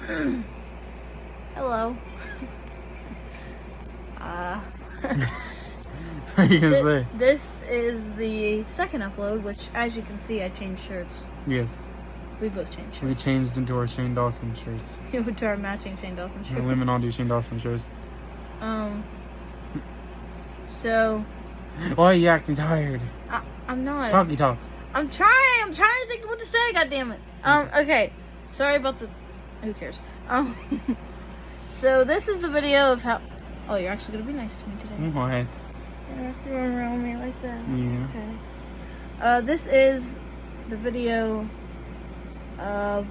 Hello. What are you gonna say? This is the second upload, which, as you can see, I changed shirts. Yes. We both changed shirts. We changed into our Shane Dawson shirts. To our matching Shane Dawson shirts. Women all do Shane Dawson shirts. So. Why are you acting tired? I'm not. Talky talk. I'm trying to think of what to say. God damn it. Okay. Sorry about the. Who cares? So this is the video of how. Oh, you're actually gonna be nice to me today. What? You're going around me like that. Yeah. Okay. This is the video of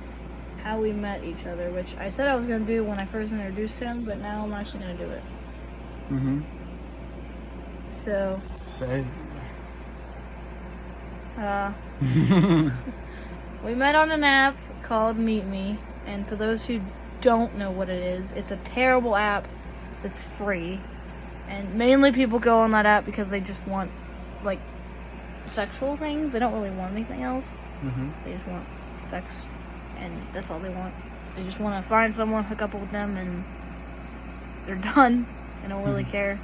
how we met each other, which I said I was gonna do when I first introduced him, but now I'm actually gonna do it. So. Say. We met on an app called Meet Me, and for those who don't know what it is, it's a terrible app that's free, and mainly people go on that app because they just want, like, sexual things. They don't really want anything else. They just want sex, and that's all they want. They just want to find someone, hook up with them, and they're done. They don't really care.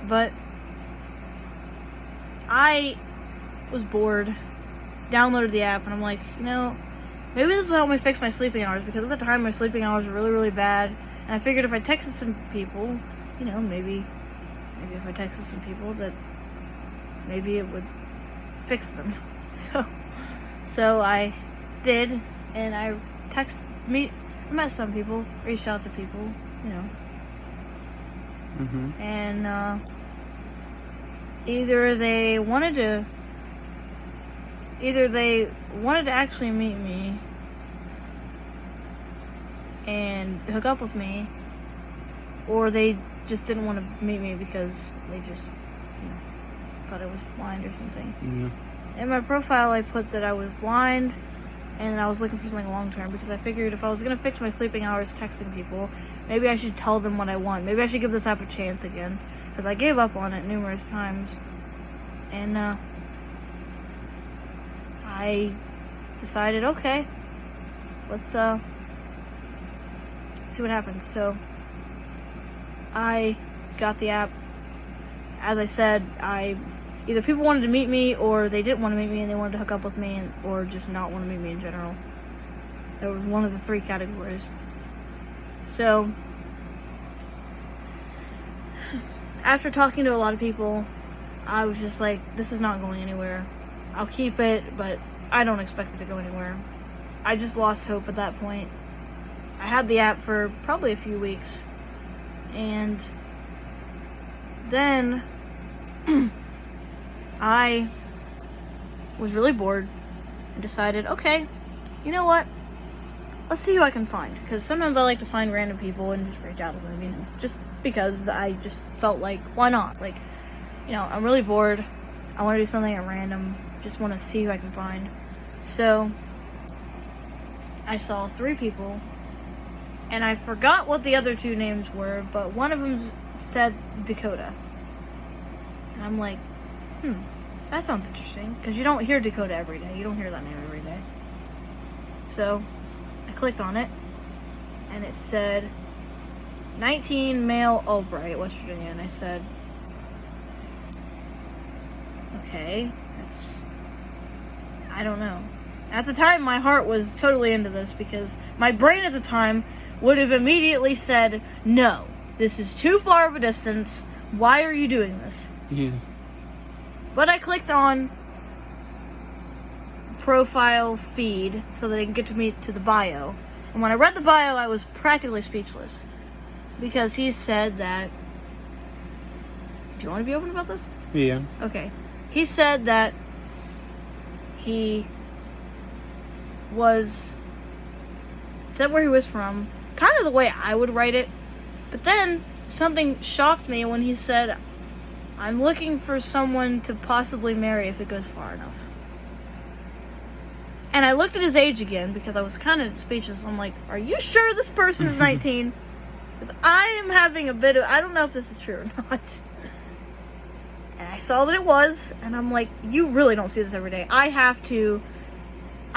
But I was bored, downloaded the app, and I'm like, maybe this will help me fix my sleeping hours, because at the time my sleeping hours were really, really bad, and I figured if I texted some people, maybe if I texted some people that maybe it would fix them. So I did, and I met some people, reached out to people, and either they wanted to actually meet me and hook up with me, or they just didn't want to meet me because they just, thought I was blind or something. In my profile, I put that I was blind and I was looking for something long-term, because I figured if I was going to fix my sleeping hours texting people, maybe I should tell them what I want. Maybe I should give this app a chance again, because I gave up on it numerous times. And I decided, okay, let's see what happens. So I got the app. As I said, either people wanted to meet me, or they didn't want to meet me and they wanted to hook up with me, or just not want to meet me in general. That was one of the three categories. So after talking to a lot of people, I was just like, this is not going anywhere. I'll keep it, but I don't expect it to go anywhere. I just lost hope at that point. I had the app for probably a few weeks, and then I was really bored and decided, okay, you know what? Let's see who I can find. Because sometimes I like to find random people and just reach out to them, just because I just felt like, why not? Like, I'm really bored. I want to do something at random. Just want to see who I can find. So I saw 3 people, and I forgot what the other 2 names were, but one of them said Dakota. And I'm like, that sounds interesting, because you don't hear Dakota every day. You don't hear that name every day. So I clicked on it, and it said 19 male Albright, West Virginia, and I said, okay, I don't know. At the time, my heart was totally into this, because my brain at the time would have immediately said, no, this is too far of a distance. Why are you doing this? Yeah. But I clicked on profile feed so that I can get to the bio. And when I read the bio, I was practically speechless, because he said that... Do you want to be open about this? Yeah. Okay. He said that he said where he was from, kind of the way I would write it, but then something shocked me when he said, I'm looking for someone to possibly marry if it goes far enough. And I looked at his age again, because I was kind of speechless. I'm like, are you sure this person is 19? Because I am having a bit of, I don't know if this is true or not. And I saw that it was, and I'm like, you really don't see this every day. I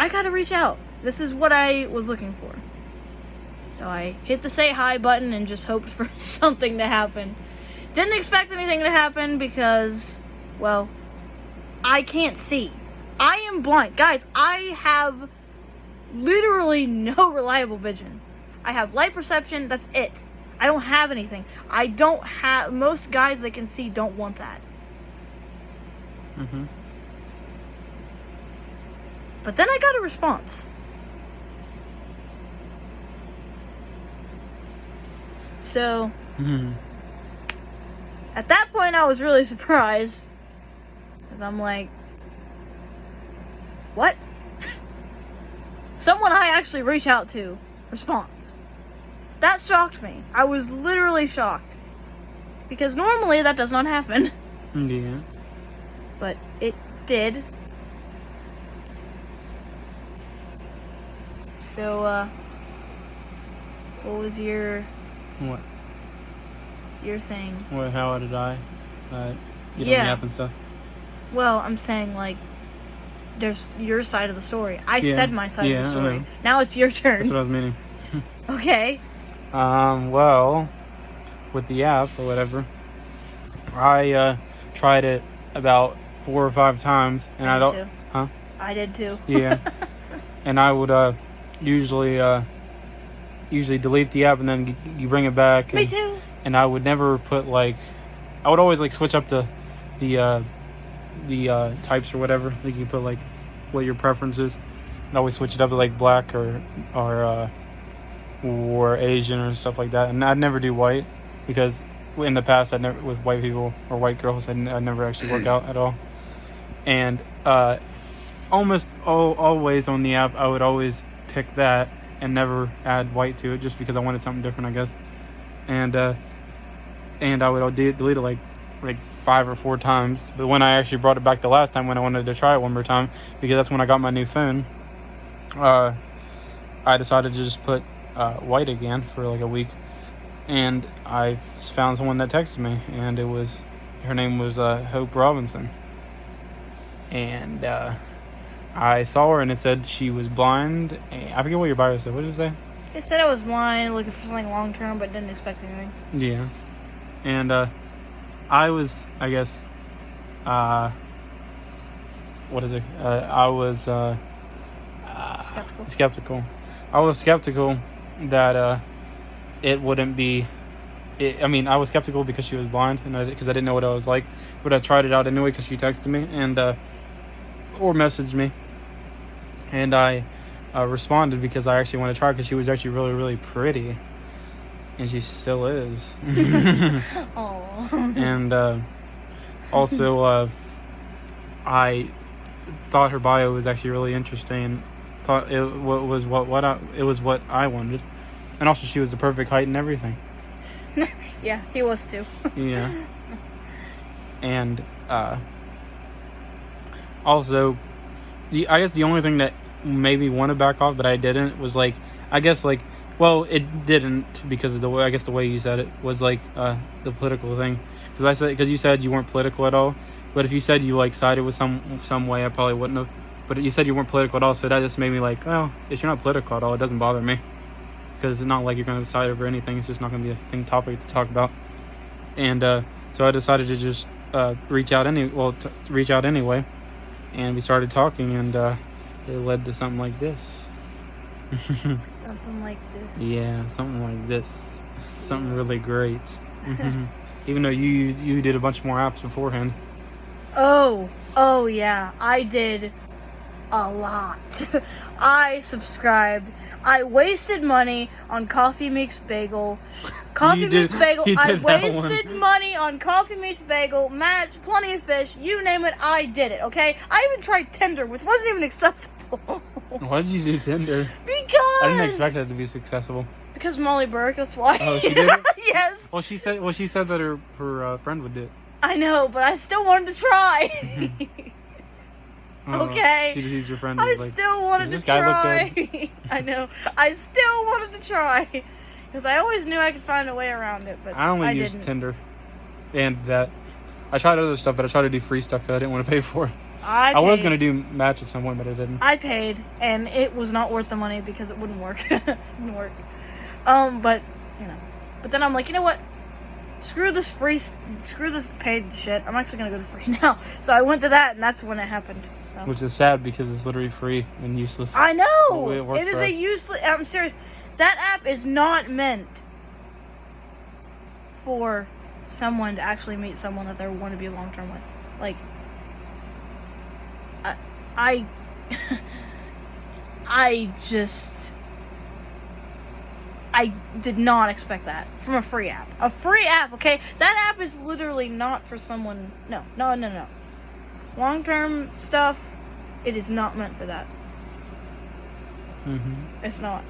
gotta reach out. This is what I was looking for. So I hit the say hi button and just hoped for something to happen. Didn't expect anything to happen because, well, I can't see. I am blind. Guys, I have literally no reliable vision. I have light perception, that's it. I don't have anything. Most guys that can see don't want that. Mm-hmm. But then I got a response. So, at that point I was really surprised. Because I'm like, what? Someone I actually reach out to responds. That shocked me. I was literally shocked. Because normally that does not happen. Yeah. But it did. So, what was your What? thing? What? How did I? You know, Yeah. yap and stuff. Well, I'm saying, like, there's your side of the story. I Yeah. said my side of the Yeah, I story. know. Now it's your turn. That's what I was meaning. Okay. Well, with the app or whatever, I tried it about 4 or 5 times, and I did don't. too. Huh? I did too. Yeah. And I would usually delete the app and then you bring it back. Me too. And I would never put like, I would always like switch up the types or whatever. Like you put like what your preference is. And I always switch it up to like black or Asian or stuff like that. And I'd never do white because in the past with white people or white girls I'd never actually work out at all. And almost always on the app I would always pick that and never add white to it just because I wanted something different, I guess. And I would delete it like 5 or 4 times. But when I actually brought it back the last time when I wanted to try it one more time, because that's when I got my new phone, I decided to just put white again for like a week. And I found someone that texted me, and her name was Hope Robinson. And I saw her, and it said she was blind. I forget what your bio said. What did it say? It said I was blind, looking for something long term, but didn't expect anything. Yeah. And I was, I guess, what is it? I was skeptical. I was skeptical that it wouldn't be. I was skeptical because she was blind, and because I didn't know what I was like. But I tried it out anyway because she texted me and or messaged me, and I responded because I actually wanted to try because she was actually really, really pretty, and she still is. Aww. And also, I thought her bio was actually really interesting. And thought it was what I wanted, and also she was the perfect height and everything. Yeah, he was too. Yeah. And also, I guess the only thing that made me want to back off, but I didn't, was like, I guess like, well, it didn't because of the way, I guess the way you said it was like the political thing. Because you said you weren't political at all, but if you said you like sided with some way, I probably wouldn't have. But you said you weren't political at all, so that just made me like, well, if you're not political at all, it doesn't bother me. Because it's not like you're going to side over anything. It's just not going to be a topic to talk about. And so I decided to just reach out anyway. And we started talking, and it led to something like this. Something like this. Yeah, something like this. Something really great. Even though you did a bunch more apps beforehand. Oh yeah, I did a lot. I subscribed. I wasted money on Coffee Meets Bagel. I wasted money on Coffee Meets Bagel, Match, Plenty of Fish, you name it, I did it, okay? I even tried Tinder, which wasn't even accessible. Why did you do Tinder? Because I didn't expect that to be successful. Because Molly Burke, that's why. Oh, she did it? Yes. Well, she said that her friend would do it. I know, but I still wanted to try. Okay. She just used your friend. Still wanted to try. I know. I still wanted to try. Because I always knew I could find a way around it, but I used didn't. Tinder. And that. I tried other stuff, but I tried to do free stuff because I didn't want to pay for it. I was gonna do match at some point, but I didn't. I paid, and it was not worth the money because it wouldn't work. It wouldn't work. But but then I'm like, you know what? Screw this paid shit. I'm actually gonna go to free now. So I went to that, and that's when it happened. So. Which is sad because it's literally free and useless. I know. It is a useless. I'm serious. That app is not meant for someone to actually meet someone that they want to be long term with. Like, I did not expect that from a free app. A free app, okay? That app is literally not for someone. No. Long term stuff, it is not meant for that. It's not.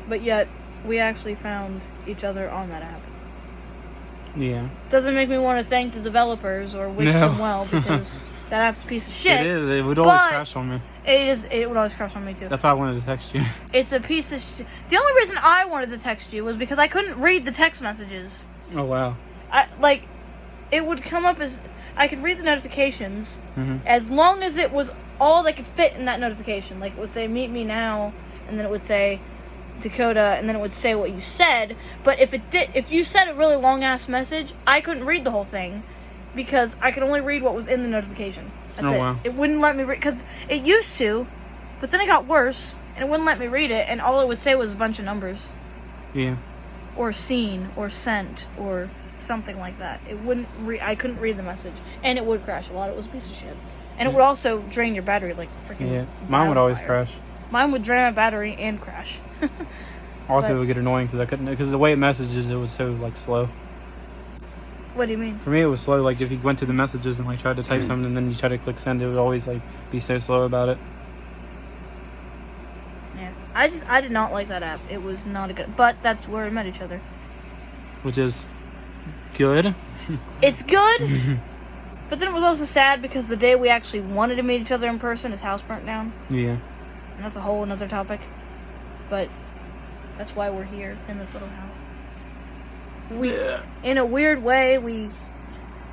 But yet, we actually found each other on that app. Yeah. Doesn't make me want to thank the developers or wish them well, because that app's a piece of shit. It is. It would always crash on me. It would always crash on me too. That's why I wanted to text you. It's a piece of shit. The only reason I wanted to text you was because I couldn't read the text messages. Oh, wow. It would come up as... I could read the notifications as long as it was all that could fit in that notification. Like, it would say, meet me now, and then it would say, Dakota, and then it would say what you said. But if you said a really long-ass message, I couldn't read the whole thing because I could only read what was in the notification. That's it. Wow. It wouldn't let me read, because it used to, but then it got worse, and it wouldn't let me read it, and all it would say was a bunch of numbers. Yeah. Or seen, or sent, or... something like that. It wouldn't. I couldn't read the message, and it would crash a lot. It was a piece of shit, and it would also drain your battery like freaking. Yeah, mine would always crash. Mine would drain my battery and crash. Also, it would get annoying because the way it messages, it was so like slow. What do you mean? For me, it was slow. Like if you went to the messages and like tried to type something, and then you try to click send, it would always like be so slow about it. Yeah, I did not like that app. It was not a good. But that's where we met each other. Which is. Good. It's good, but then it was also sad because the day we actually wanted to meet each other in person, his house burnt down. Yeah. And that's a whole another topic. But that's why we're here in this little house. In a weird way, we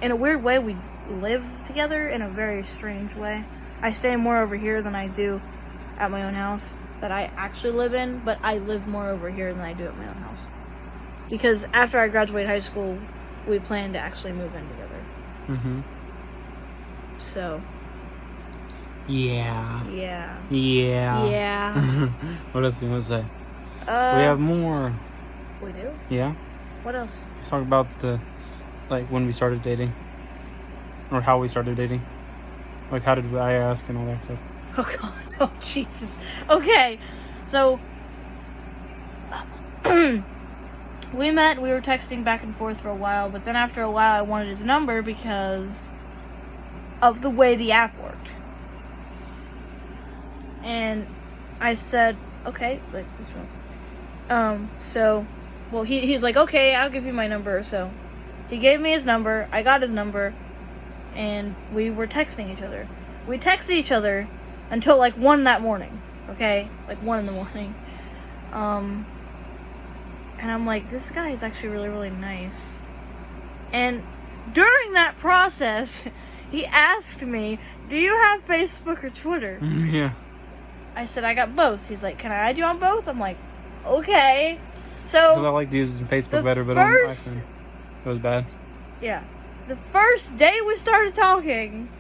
live together in a very strange way. I stay more over here than I do at my own house that I actually live in, but I live more over here than I do at my own house. Because after I graduate high school, we plan to actually move in together. So. Yeah. What else do you want to say? We have more. We do? Yeah. What else? Let's talk about when we started dating. Or how we started dating. Like, how did I ask and all that stuff. Oh, God. Oh, Jesus. Okay. So. We met, we were texting back and forth for a while, but then after a while I wanted his number because of the way the app worked. And I said, okay, like this one. He's like, okay, I'll give you my number. So he gave me his number, I got his number, and we were texting each other. We texted each other until like 1 that morning, okay? Like 1 in the morning. And I'm like, this guy is actually really, really nice. And during that process, he asked me, do you have Facebook or Twitter? Yeah. I said, I got both. He's like, can I add you on both? I'm like, okay. So... Because I like to use Facebook better, but on iPhone, it was bad. Yeah. The first day we started talking,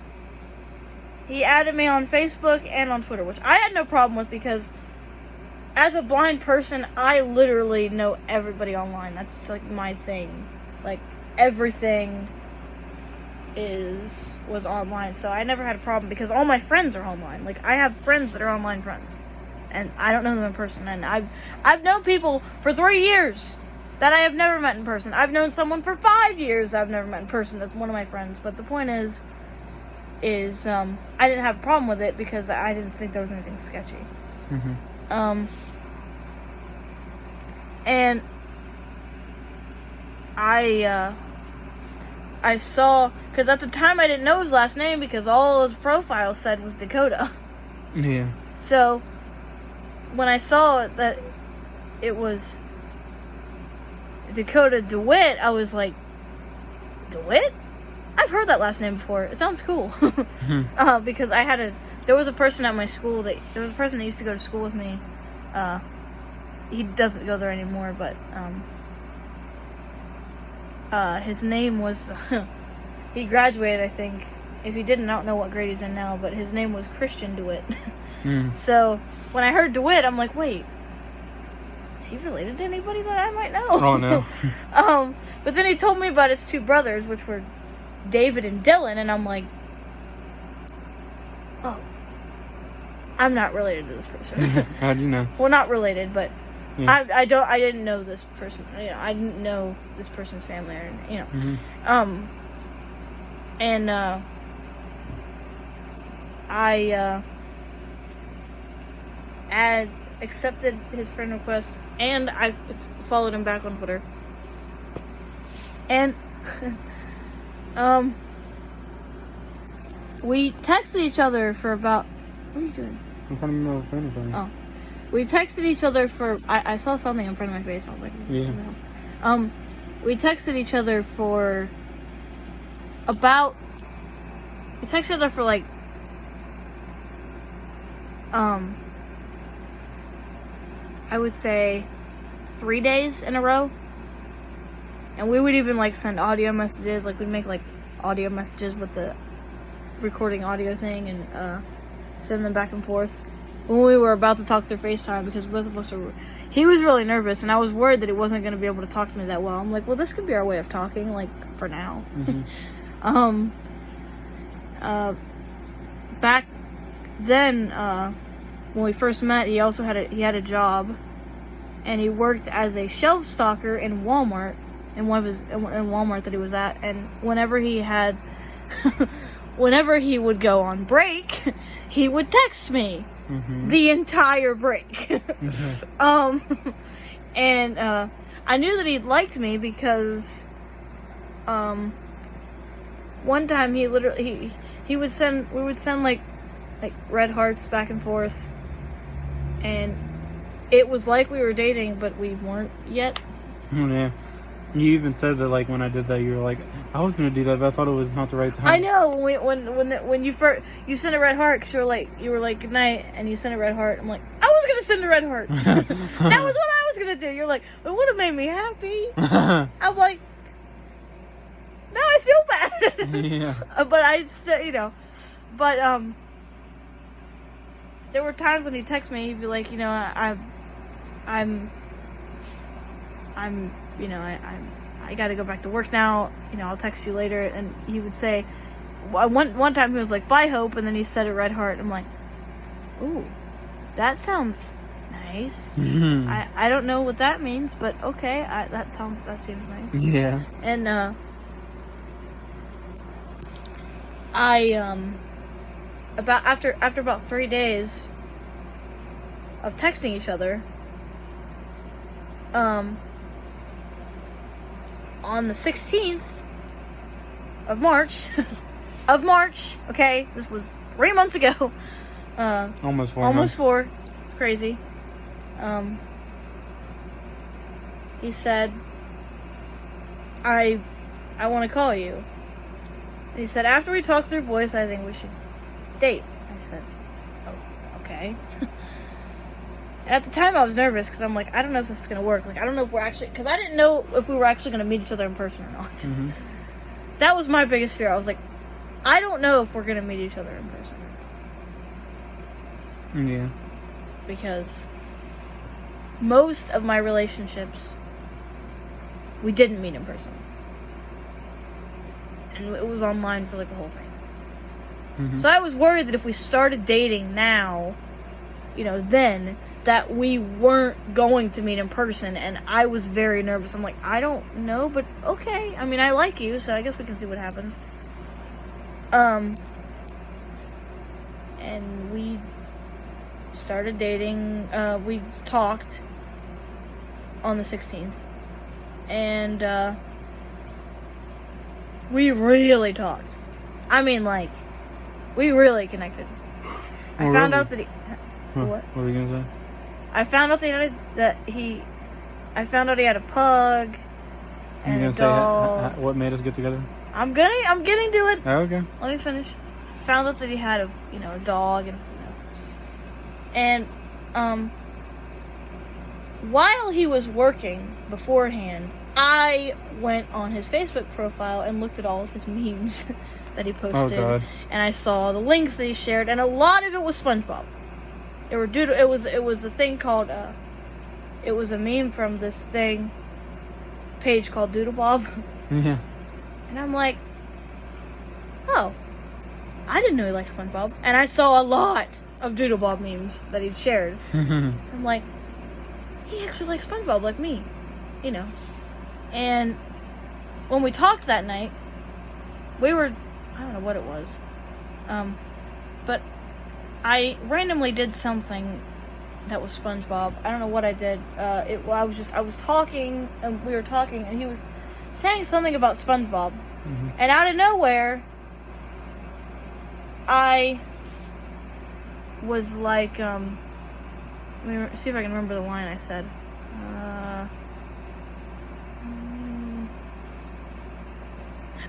he added me on Facebook and on Twitter, which I had no problem with because... as a blind person, I literally know everybody online. That's just, like, my thing. Like, everything was online. So I never had a problem because all my friends are online. Like, I have friends that are online friends. And I don't know them in person. And I've known people for 3 years that I have never met in person. I've known someone for 5 years I've never met in person. That's one of my friends. But the point is I didn't have a problem with it because I didn't think there was anything sketchy. And I saw, because at the time I didn't know his last name because all his profile said was Dakota. Yeah. So when I saw that it was Dakota DeWitt, I was like, DeWitt? I've I've heard that last name before. It sounds cool. Because there was a person at my school there was a person that used to go to school with me. He doesn't go there anymore, but his name was he graduated, I think. If he didn't, I don't know what grade he's in now, but his name was Christian DeWitt. So when I heard DeWitt, I'm like, wait, is he related to anybody that I might know? Oh no. But then he told me about his two brothers, which were David and Dylan, and I'm like, oh, I'm not related to this person. How'd you know? Well, not related, but Yeah. I didn't know this person. I didn't know this person's family, or and I accepted his friend request, and I followed him back on Twitter. And we texted each other for about. What are you doing? I'm trying to know a friend or something. Oh, we texted each other for. I saw something in front of my face. I was like, Yeah. We texted each other for about. We texted each other for like. I would say 3 days in a row. And we would even like send audio messages, like we'd make like audio messages with the recording audio thing and send them back and forth when we were about to talk through FaceTime, because both of us were. He was really nervous, and I was worried that he wasn't going to be able to talk to me that well. I'm like, well, this could be our way of talking, like for now. Back then, when we first met, he also had a job, and he worked as a shelf stalker in Walmart, in Walmart that he was at. And whenever he would go on break, he would text me the entire break. And I knew that he liked me because one time we would send like red hearts back and forth, and it was like we were dating, but we weren't yet. Yeah. You even said that, like, when I did that, you were like, I was gonna do that, but I thought it was not the right time. I know. When you sent a red heart, because you were like good night, and you sent a red heart. I'm like, I was gonna send a red heart. That was what I was gonna do. You're like, it would have made me happy. I'm like, now I feel bad. Yeah. But I still, but there were times when he'd text me, he'd be like, I gotta go back to work now, I'll text you later. And he would say, one time he was like, bye Hope, and then he said a red heart. I'm like, ooh, that sounds nice. I don't know what that means, but okay, that seems nice. Yeah. And after about 3 days of texting each other, on the 16th of March, okay, this was 3 months ago. Almost 4 Almost months. 4. Crazy. He said, I want to call you. And he said, after we talk through voice, I think we should date. I said, oh, okay. And at the time, I was nervous because I'm like, I don't know if this is going to work. Like, I don't know if we're actually... Because I didn't know if we were actually going to meet each other in person or not. That was my biggest fear. I was like, I don't know if we're going to meet each other in person. Yeah. Because most of my relationships, we didn't meet in person. And it was online for, like, the whole thing. So I was worried that if we started dating now, then... that we weren't going to meet in person, and I was very nervous. I'm like, I don't know, but okay. I mean, I like you, so I guess we can see what happens. And we started dating. We talked on the 16th, and we really talked. I mean, like, we really connected. I found out that he... What? What were you gonna say? I found out that he had a pug and a doll. What made us get together? I'm getting to it. Okay. Let me finish. Found out that he had a dog and while he was working beforehand, I went on his Facebook profile and looked at all of his memes that he posted. Oh God. And I saw the links that he shared, and a lot of it was SpongeBob. It was a thing called it was a meme from this page called Doodlebob. Yeah. And I'm like, oh, I didn't know he liked SpongeBob. And I saw a lot of Doodlebob memes that he'd shared. I'm like, he actually likes SpongeBob like me, And when we talked that night, I don't know what it was, but I randomly did something that was SpongeBob. I don't know what I did. I was talking, and we were talking, and he was saying something about SpongeBob. Mm-hmm. And out of nowhere, I was like, let me see if I can remember the line I said.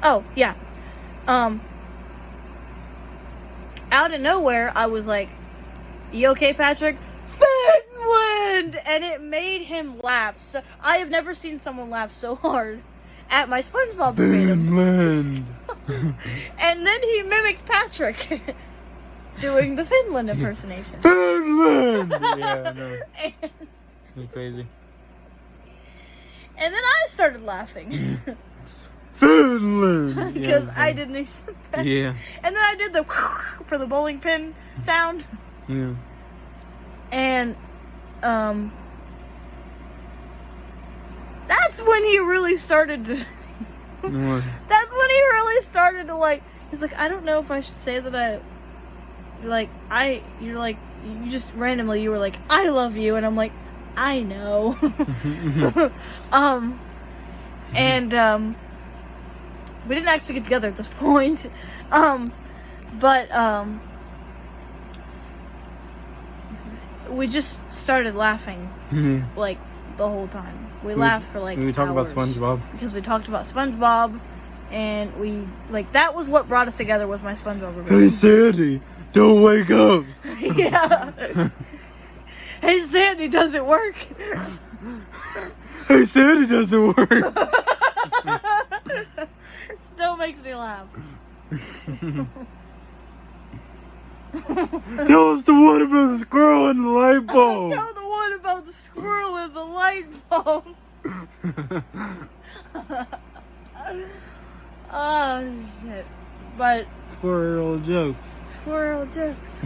Oh, yeah. Out of nowhere, I was like, you okay, Patrick? Finland! And it made him laugh. So I have never seen someone laugh so hard at my SpongeBob Finland. And then he mimicked Patrick doing the Finland impersonation. Finland! Yeah, I know. It's crazy. And then I started laughing. Finland! Because I didn't expect that. Yeah. And then I did the for the bowling pin sound. Yeah. And that's when he really started to that's when he really started to he's like, I don't know if I should say that you just randomly, you were like, I love you, and I'm like, I know. And we didn't actually get together at this point. But we just started laughing the whole time. We laughed for we talked about hours SpongeBob. because we talked about SpongeBob, and we that was what brought us together, was my SpongeBob review. Hey Sandy, don't wake up. Yeah. Hey Sandy, does it work? Hey Sandy, does it work? Still makes me laugh. Tell us the one about the squirrel and the light bulb. Tell the one about the squirrel and the light bulb. Oh shit! But Squirrel jokes. Squirrel jokes.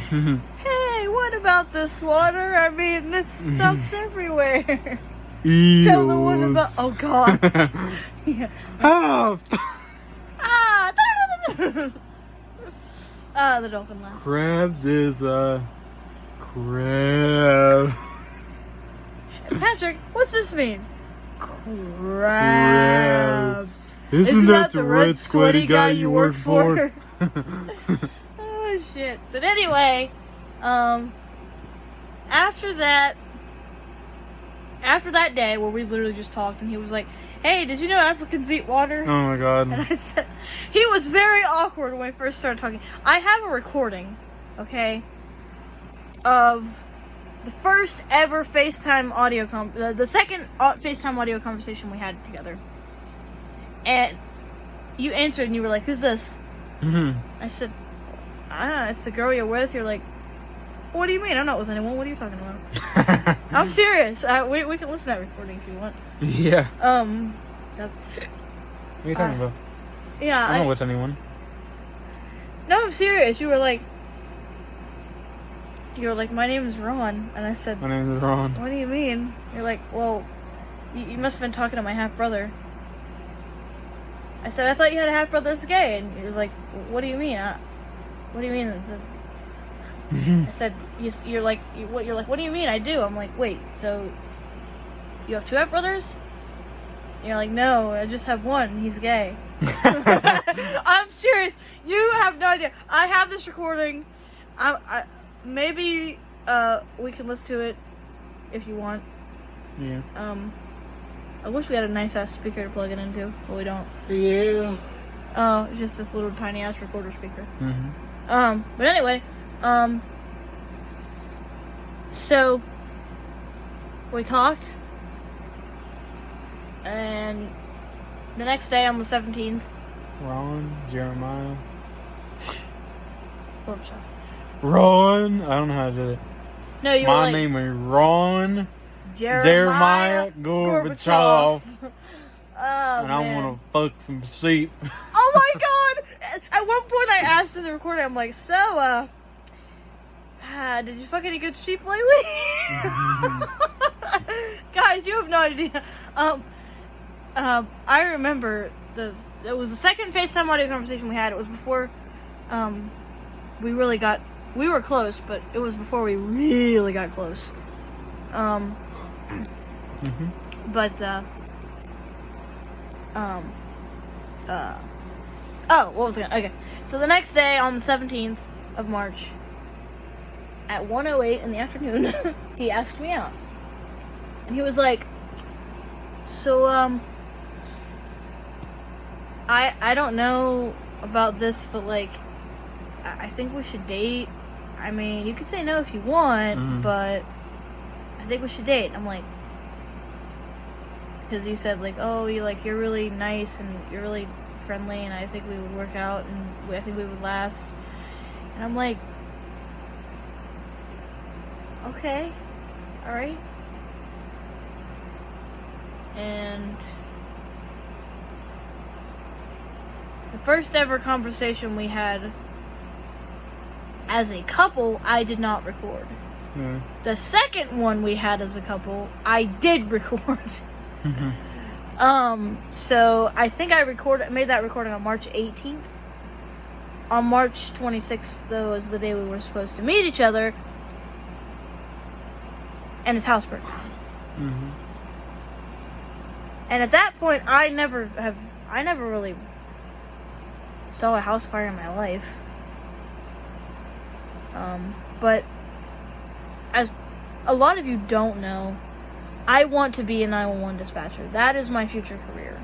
Hey, what about this water? I mean, this stuff's everywhere. Eels. Tell the one about. Oh God. Yeah. Ah, The dolphin laugh. crabs is a crab. Patrick, what's this mean? Crabs. Isn't that the red sweaty guy you work for? Oh shit. But anyway, after that day where we literally just talked, and he was like, hey, did you know Africans eat water? Oh my God. And I said, he was very awkward when we first started talking. I have a recording, okay, of the first ever FaceTime audio the second FaceTime audio conversation we had together. And you answered and you were like, who's this? Mm-hmm. I said, I don't know, it's the girl you're with. You're like, what do you mean? I'm not with anyone. What are you talking about? I'm serious. We can listen to that recording if you want. Yeah. That's, What are you talking about? yeah. I'm not with anyone. No, I'm serious. You were like, my name is Ron. And I said, My name is Ron. what do you mean? You're like, well, you must have been talking to my half-brother. I said, I thought you had a half-brother that's gay. And you're like, what do you mean? What do you mean? I said, you're like, what do you mean I do? I'm like, wait, so you have two half-brothers? You're like, no, I just have one. He's gay. I'm serious. You have no idea. I have this recording. Maybe we can listen to it if you want. Yeah. I wish we had a nice ass speaker to plug it into, but we don't. Yeah. Oh, it's just this little tiny ass recorder speaker. Mm-hmm. But anyway, so we talked, and the next day on the 17th, Ron, Jeremiah. Gorbachev. Ron. I don't know how to do it. No, you My were like, name is Ron Jeremiah Gorbachev. Oh, And I man. want to fuck some sheep. Oh my god! At one point I asked in the recording, I'm like, so, did you fuck any good sheep lately? Guys, you have no idea. I remember it was the second FaceTime audio conversation we had. It was before, we were close, but it was before we really got close. But, what was it? Okay. So the next day, on the 17th of March, at 1:08 in the afternoon, he asked me out. And he was like, so, I don't know about this, but, like, I think we should date. I mean, you can say no if you want, but I think we should date. I'm like, because you said, like, oh, you're really nice and you're really friendly and I think we would work out and I think we would last. And I'm like, okay, alright. And the first ever conversation we had as a couple, I did not record. Yeah. The second one we had as a couple, I did record. So I think I made that recording on March 18th. On March 26th, though, was the day we were supposed to meet each other. And his house burned down. And at that point, I never really saw a house fire in my life. But as a lot of you don't know, I want to be a 911 dispatcher. That is my future career.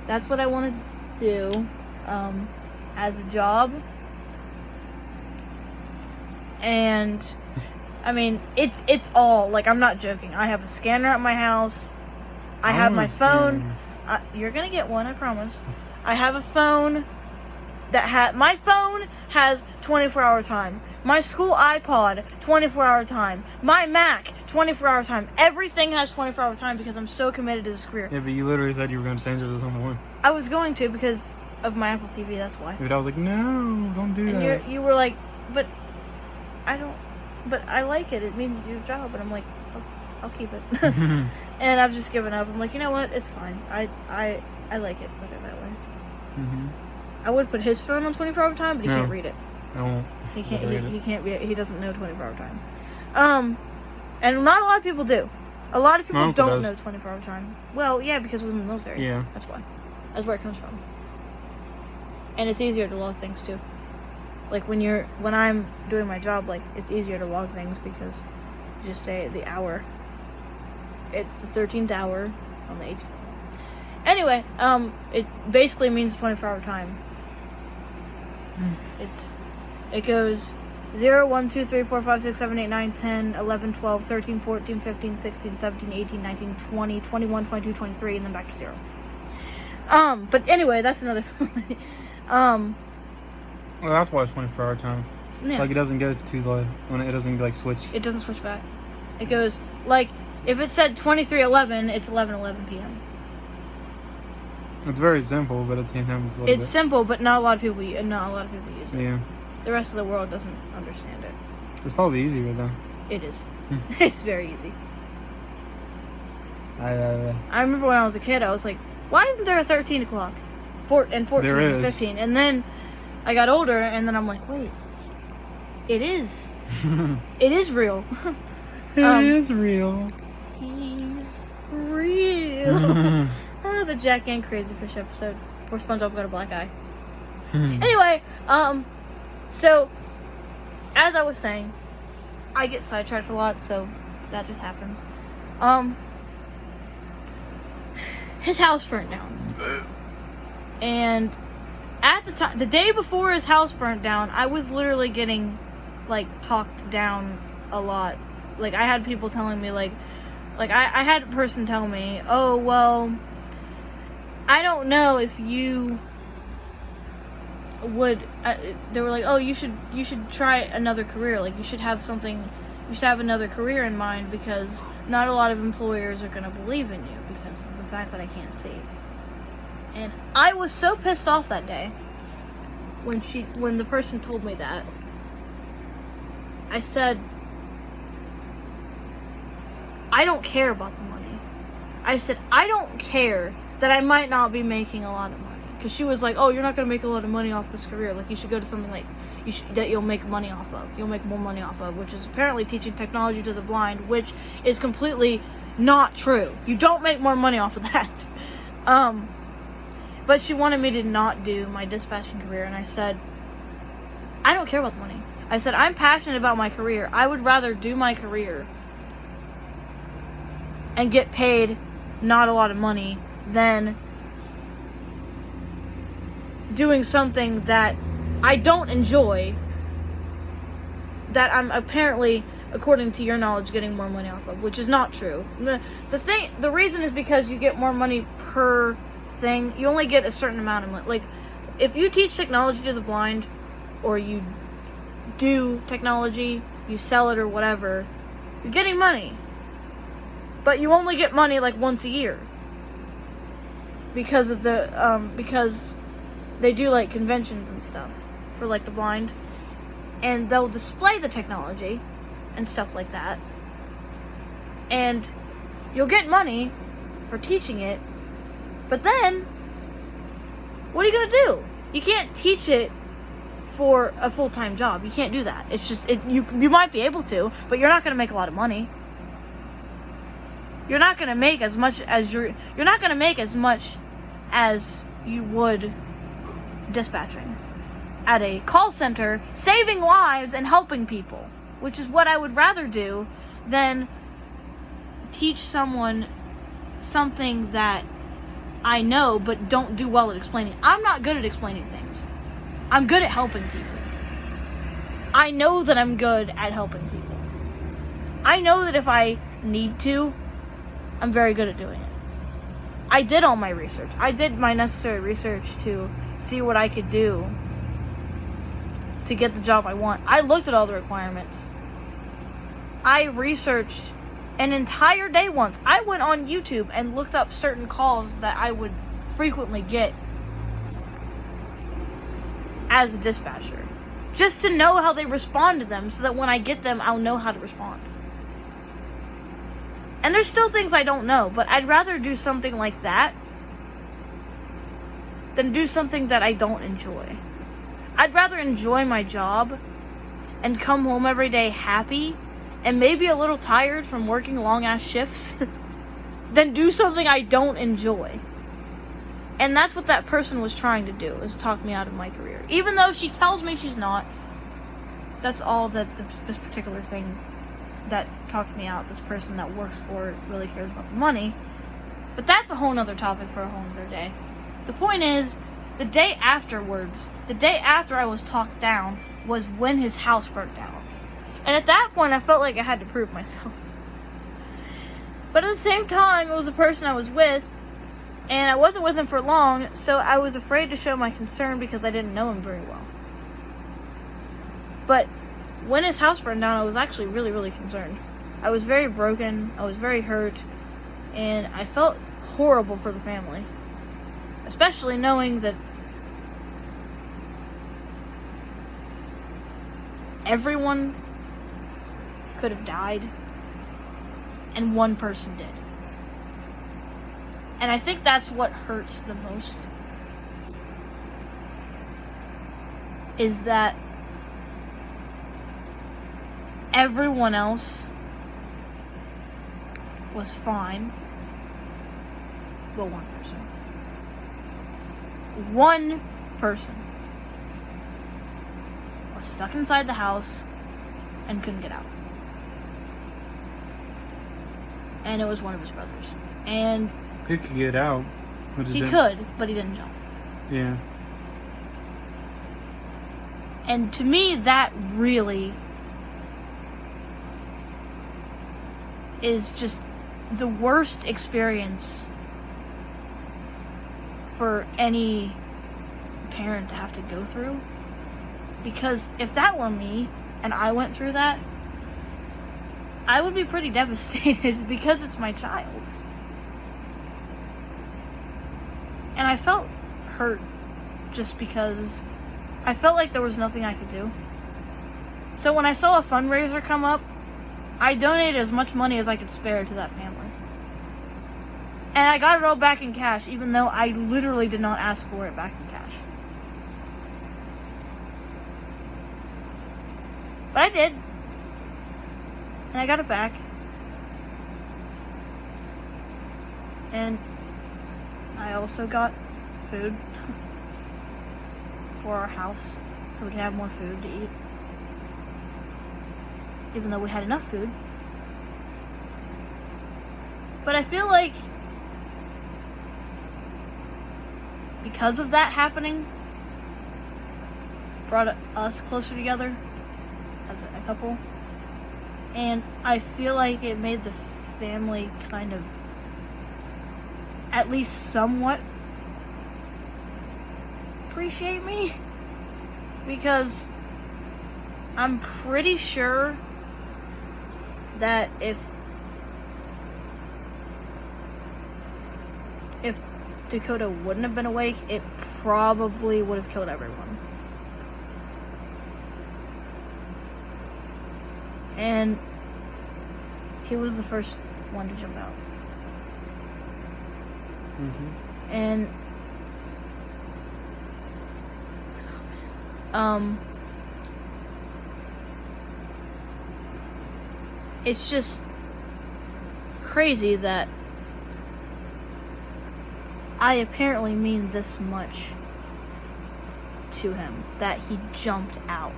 That's what I want to do as a job. And I mean, it's all, like, I'm not joking. I have a scanner at my house. I have my phone. You're gonna get one, I promise. I have a phone my phone has 24-hour time. My school iPod, 24-hour time. My Mac, 24-hour time. Everything has 24-hour time because I'm so committed to this career. Yeah, but you literally said you were going to change it to something one. I was going to because of my Apple TV, that's why. But I was like, no, don't do that. And you were like, but I like it. It means your job. And I'm like, I'll keep it. And I've just given up. I'm like, you know what? It's fine. I like it better that way. I would put his phone on 24-hour time, but he can't read it. I won't. He can't. He can't read it. He doesn't know 24-hour time. And not a lot of people do. A lot of people don't know 24-hour time. Well, yeah, because it was in the military. Yeah. That's why. That's where it comes from. And it's easier to log things too. Like when I'm doing my job, like, it's easier to log things because you just say the hour. It's the 13th hour on the 18th. Anyway, it basically means 24-hour time. It goes 0, 1, 2, 3, 4, 5, 6, 7, 8, 9, 10, 11, 12, 13, 14, 15, 16, 17, 18, 19, 20, 21, 22, 23, and then back to 0. But anyway, that's another Well, that's why it's 24-hour time. Yeah. Like, it doesn't go to when it doesn't, like, switch. It doesn't switch back. It goes, like, if it said 23:11, it's 11:11 p.m. It's very simple, but at the same time, it's simple, but not a lot of people use it. Yeah. The rest of the world doesn't understand it. It's probably easier, though. It is. It's very easy. I remember when I was a kid, I was like, why isn't there a 13 o'clock? And 14 there and is. 15. And then I got older, and then I'm like, wait. It is. It is real. It is real. He's real. The Jack and Crazy Fish episode where SpongeBob got a black eye. Anyway, so as I was saying, I get sidetracked a lot, so that just happens. his house burnt down. And at the time, the day before his house burnt down, I was literally getting, like, talked down a lot. Like, I had people telling me, like I had a person tell me, oh, well, I don't know if you would, they were like, oh, you should try another career. Like, you should have another career in mind, because not a lot of employers are going to believe in you because of the fact that I can't see. And I was so pissed off that day when the person told me that. I said, I don't care about the money. I said, I don't care that I might not be making a lot of money. Because she was like, oh, you're not going to make a lot of money off this career. Like, you should go to something like that you'll make money off of. You'll make more money off of, which is apparently teaching technology to the blind, which is completely not true. You don't make more money off of that. But she wanted me to not do my dispatching career, and I said, I don't care about the money. I said, I'm passionate about my career. I would rather do my career and get paid not a lot of money than doing something that I don't enjoy, that I'm apparently, according to your knowledge, getting more money off of, which is not true. The reason is because you get more money per thing. You only get a certain amount of money. Like, if you teach technology to the blind, or you do technology, you sell it or whatever, you're getting money. But you only get money like once a year. Because of because they do like conventions and stuff for like the blind. And they'll display the technology and stuff like that. And you'll get money for teaching it. But then, what are you going to do? You can't teach it for a full-time job. You can't do that. It's just, you might be able to, but you're not going to make a lot of money. You're not going to make as much as you're not going to make as much as you would dispatching at a call center, saving lives and helping people, which is what I would rather do than teach someone something that I know but don't do well at explaining. I'm not good at explaining things. I'm good at helping people. I know that I'm good at helping people. I know that if I need to, I'm very good at doing it. I did all my research. I did my necessary research to see what I could do to get the job I want. I looked at all the requirements. I researched an entire day once. I went on YouTube and looked up certain calls that I would frequently get as a dispatcher, just to know how they respond to them, so that when I get them, I'll know how to respond. And there's still things I don't know, but I'd rather do something like that than do something that I don't enjoy. I'd rather enjoy my job and come home every day happy and maybe a little tired from working long-ass shifts than do something I don't enjoy. And that's what that person was trying to do, is talk me out of my career. Even though she tells me she's not. That's all that this particular thing that talked me out, this person that works for it, really cares about the money. But that's a whole nother topic for a whole nother day. The point is, the day after I was talked down, was when his house burnt down. And at that point, I felt like I had to prove myself. But at the same time, it was a person I was with, and I wasn't with him for long, so I was afraid to show my concern because I didn't know him very well. But when his house burned down, I was actually really, really concerned. I was very broken, I was very hurt, and I felt horrible for the family. Especially knowing that everyone could have died, and one person did. And I think that's what hurts the most, is that everyone else was fine, but one person. One person was stuck inside the house and couldn't get out. And it was one of his brothers. And He could get out. He could, but he didn't jump. Yeah. And to me, that really is just the worst experience for any parent to have to go through. Because if that were me and I went through that, I would be pretty devastated because it's my child. And I felt hurt just because I felt like there was nothing I could do. So when I saw a fundraiser come up, I donated as much money as I could spare to that family. And I got it all back in cash, even though I literally did not ask for it back in cash. But I did. And I got it back. And I also got food for our house so we can have more food to eat. Even though we had enough food. But I feel like because of that happening, brought us closer together as a couple. And I feel like it made the family kind of at least somewhat appreciate me. Because I'm pretty sure that if Dakota wouldn't have been awake, it probably would have killed everyone. And he was the first one to jump out. Mm-hmm. And it's just crazy that I apparently mean this much to him, that he jumped out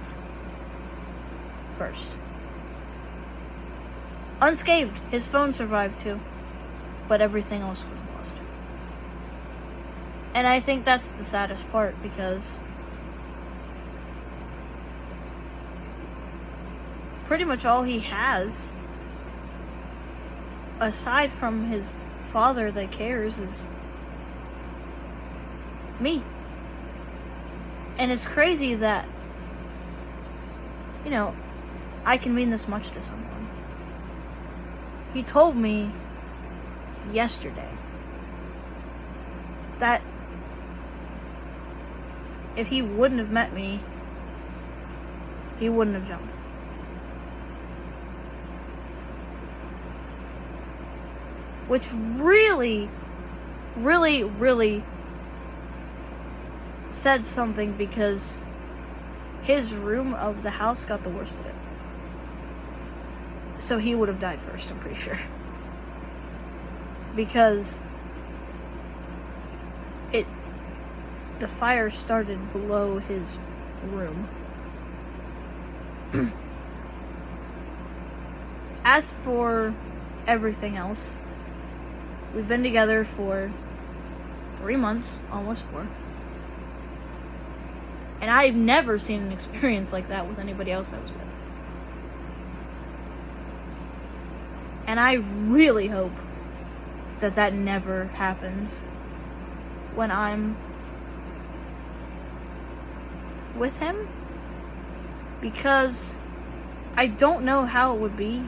first. Unscathed. His phone survived too, but everything else was lost. And I think that's the saddest part, because pretty much all he has, aside from his father that cares, is me. And it's crazy that, I can mean this much to someone. He told me yesterday that if he wouldn't have met me, he wouldn't have jumped. Which really, really, really said something, because his room of the house got the worst of it. So he would have died first, I'm pretty sure. Because the fire started below his room. As for everything else, we've been together for 3 months, almost 4. And I've never seen an experience like that with anybody else I was with. And I really hope that that never happens when I'm with him. Because I don't know how it would be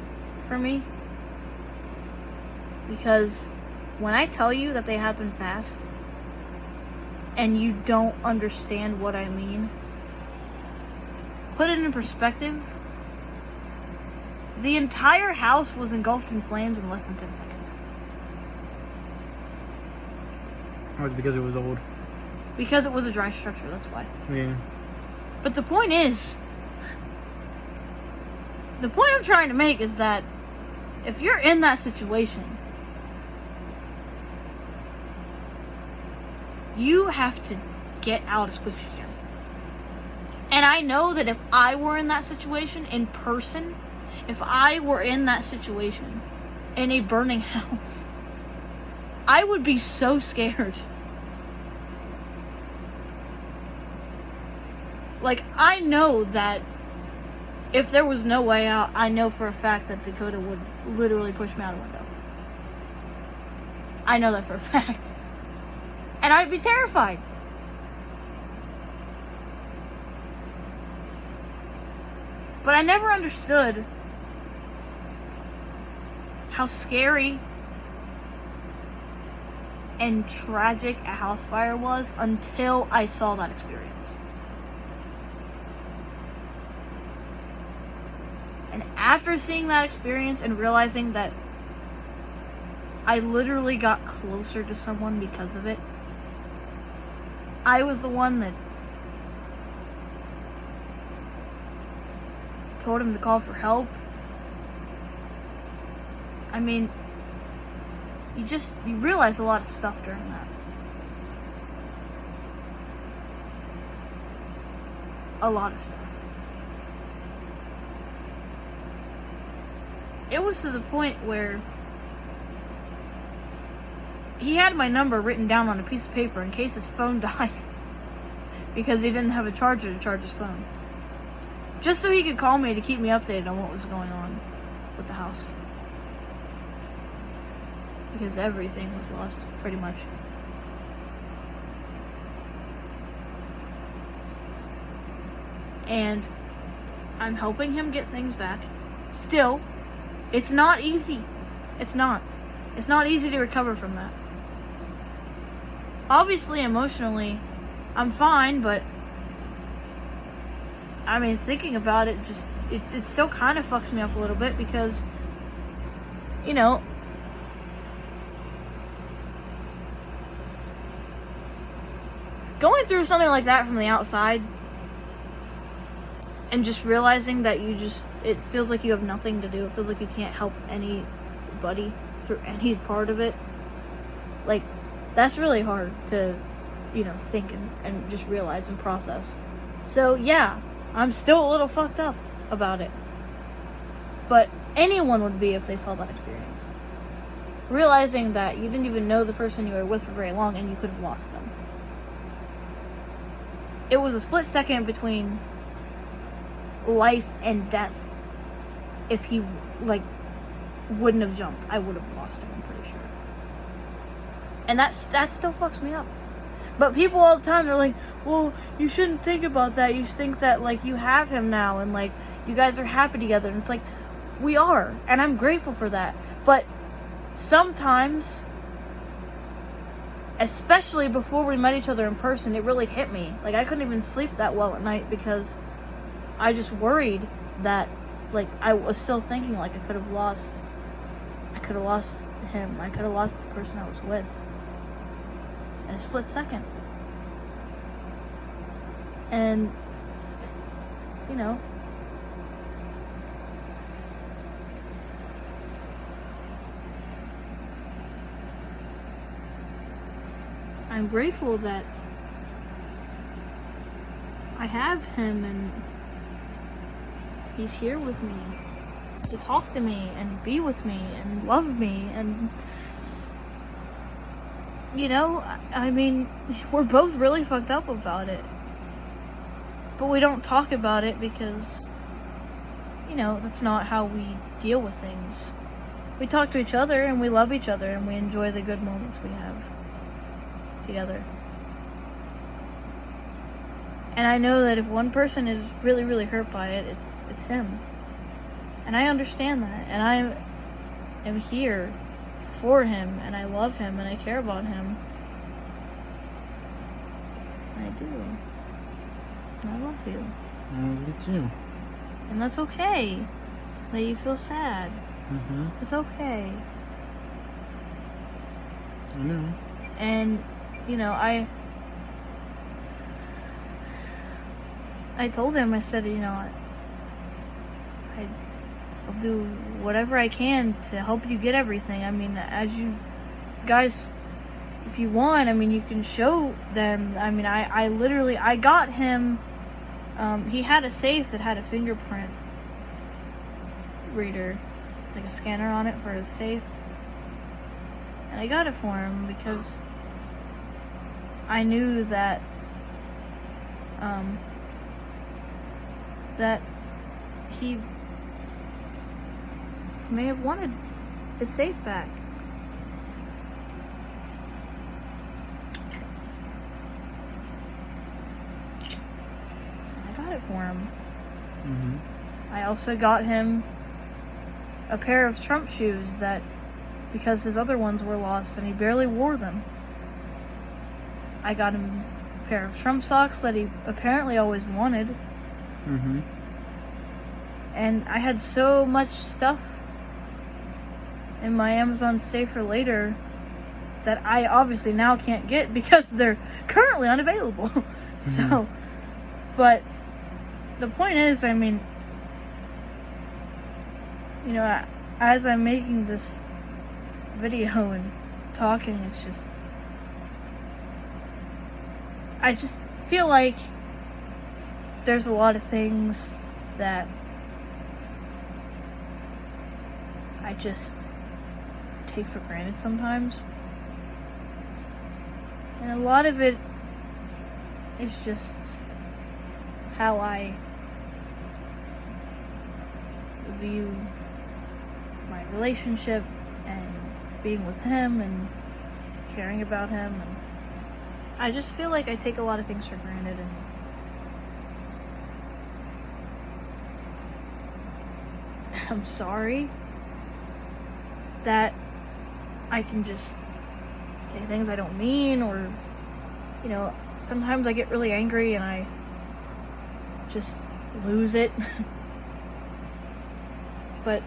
for me. Because when I tell you that they happen fast, and you don't understand what I mean, put it in perspective. The entire house was engulfed in flames in less than 10 seconds. That was because it was old. Because it was a dry structure, that's why. Yeah. But the point I'm trying to make is that if you're in that situation, you have to get out as quick as you can. And I know that if I were in that situation in person, if I were in that situation in a burning house, I would be so scared. Like, I know that if there was no way out, I know for a fact that Dakota would literally push me out a window. I know that for a fact. And I'd be terrified. But I never understood how scary and tragic a house fire was until I saw that experience. And after seeing that experience and realizing that I literally got closer to someone because of it, I was the one that told him to call for help. I mean, you realize a lot of stuff during that. A lot of stuff. It was to the point where he had my number written down on a piece of paper in case his phone died because he didn't have a charger to charge his phone. Just so he could call me to keep me updated on what was going on with the house. Because everything was lost, pretty much. And I'm helping him get things back. Still, it's not easy. It's not. It's not easy to recover from that. Obviously, emotionally, I'm fine, but I mean, thinking about it, it still kind of fucks me up a little bit because, you know, going through something like that from the outside and just realizing that it feels like you have nothing to do. It feels like you can't help anybody through any part of it. Like, that's really hard to, think and just realize and process. So, yeah, I'm still a little fucked up about it. But anyone would be if they saw that experience. Realizing that you didn't even know the person you were with for very long and you could have lost them. It was a split second between life and death. If he, wouldn't have jumped, I would have lost him, I'm pretty sure. And that still fucks me up. But people all the time, they're like, well, you shouldn't think about that. You should think that, you have him now and, you guys are happy together. And it's like, we are. And I'm grateful for that. But sometimes, especially before we met each other in person, it really hit me. I couldn't even sleep that well at night because I just worried that, I was still thinking, I could have lost him. I could have lost the person I was with in a split second. And, I'm grateful that I have him and he's here with me to talk to me and be with me and love me and I mean, we're both really fucked up about it, but we don't talk about it because that's not how we deal with things. We talk to each other and we love each other and we enjoy the good moments we have together. And I know that if one person is really, really hurt by it, it's him. And I understand that. And I am here for him. And I love him. And I care about him. I do. And I love you. I love you too. And that's okay that you feel sad. Mm-hmm. It's okay. I know. And, I told him, I said, I'll do whatever I can to help you get everything. I mean, as you guys, if you want, I mean, you can show them. I mean, I got him, he had a safe that had a fingerprint reader, a scanner on it for his safe. And I got it for him because I knew that that he may have wanted his safe back. I got it for him. Mm-hmm. I also got him a pair of Trump shoes that, because his other ones were lost and he barely wore them. I got him a pair of Trump socks that he apparently always wanted. Mm-hmm. And I had so much stuff in my Amazon Save for Later that I obviously now can't get because they're currently unavailable. So, but the point is, I mean, you know, as I'm making this video and talking, it's just, I just feel like there's a lot of things that I just take for granted sometimes. And a lot of it is just how I view my relationship and being with him and caring about him. And I just feel like I take a lot of things for granted, and I'm sorry that I can just say things I don't mean, or, you know, sometimes I get really angry and I just lose it. But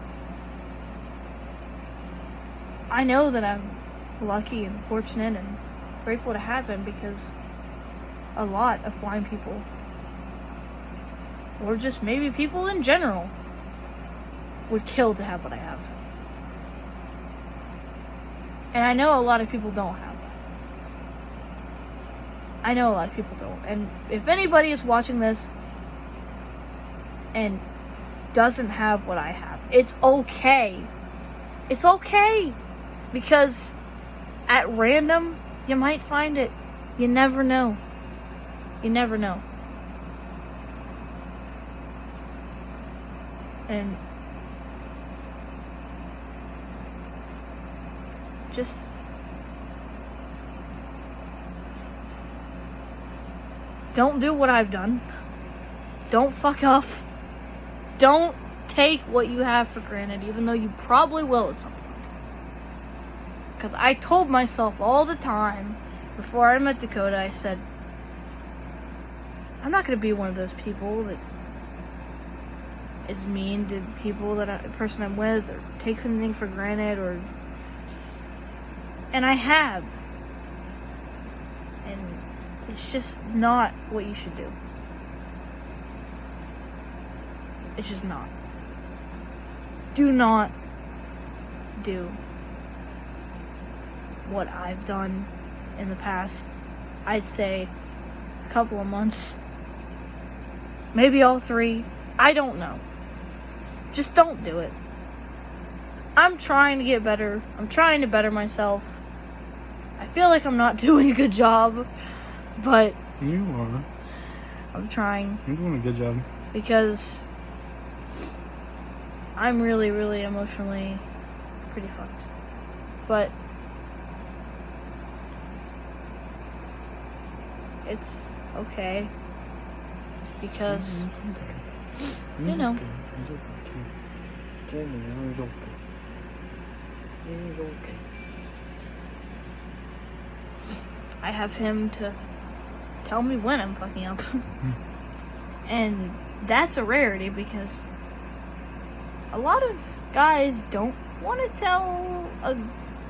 I know that I'm lucky and fortunate and grateful to have him, because a lot of blind people, or just maybe people in general, would kill to have what I have. And I know a lot of people don't have that. I know a lot of people don't. And if anybody is watching this and doesn't have what I have, it's okay. It's okay. Because at random, you might find it. You never know. You never know. And just don't do what I've done. Don't fuck up. Don't take what you have for granted, even though you probably will at some point. Because I told myself all the time before I met Dakota, I said, I'm not going to be one of those people that is mean to people, that the person I'm with, or takes anything for granted, or... And I have. And it's just not what you should do. It's just not. Do not do what I've done in the past, I'd say, a couple of months. Maybe all 3. I don't know. Just don't do it. I'm trying to get better. I'm trying to better myself. I feel like I'm not doing a good job, but... You are. I'm trying. You're doing a good job. Because I'm really, really emotionally pretty fucked. But it's okay. Because, It's okay. you know. It's okay. It's okay. It's okay. I have him to tell me when I'm fucking up. And that's a rarity, because a lot of guys don't want to tell a